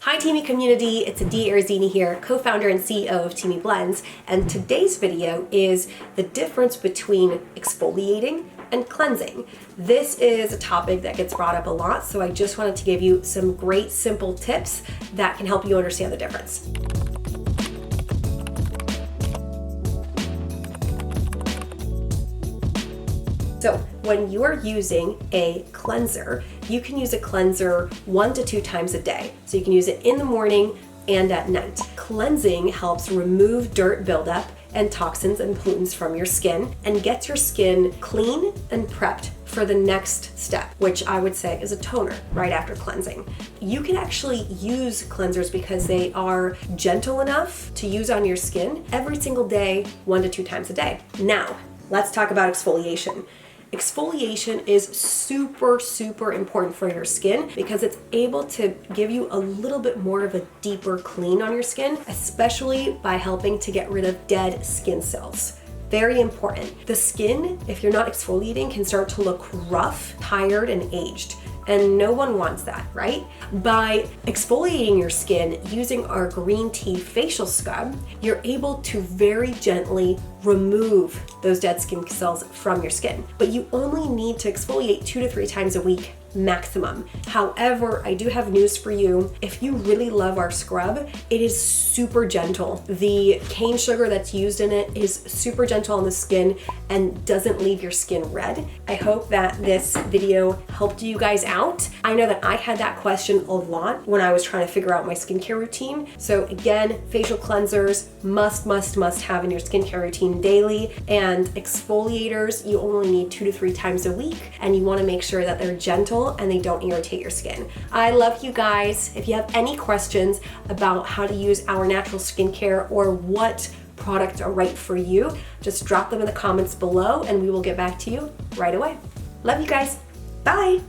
Hi Teami Community, it's Arezzini here, co-founder and CEO of Teami Blends, and today's video is the difference between exfoliating and cleansing. This is a topic that gets brought up a lot, so I just wanted to give you some great simple tips that can help you understand the difference. So when you are using a cleanser, you can use a cleanser 1 to 2 times a day. So you can use it in the morning and at night. Cleansing helps remove dirt buildup and toxins and pollutants from your skin and gets your skin clean and prepped for the next step, which I would say is a toner right after cleansing. You can actually use cleansers because they are gentle enough to use on your skin every single day, 1 to 2 times a day. Now, let's talk about exfoliation. Exfoliation is super important for your skin because it's able to give you a little bit more of a deeper clean on your skin, especially by helping to get rid of dead skin cells. Very important. The skin, if you're not exfoliating, can start to look rough, tired, and aged. And no one wants that, right? By exfoliating your skin using our green tea facial scrub, you're able to very gently remove those dead skin cells from your skin. But you only need to exfoliate 2 to 3 times a week maximum. However, I do have news for you. If you really love our scrub, it is super gentle. The cane sugar that's used in it is super gentle on the skin and doesn't leave your skin red. I hope that this video helped you guys out. I know that I had that question a lot when I was trying to figure out my skincare routine. So again, facial cleansers must have in your skincare routine daily, and exfoliators you only need 2 to 3 times a week, and you want to make sure that they're gentle and they don't irritate your skin. I love you guys. If you have any questions about how to use our natural skincare or what products are right for you, just drop them in the comments below and we will get back to you right away. Love you guys. Bye.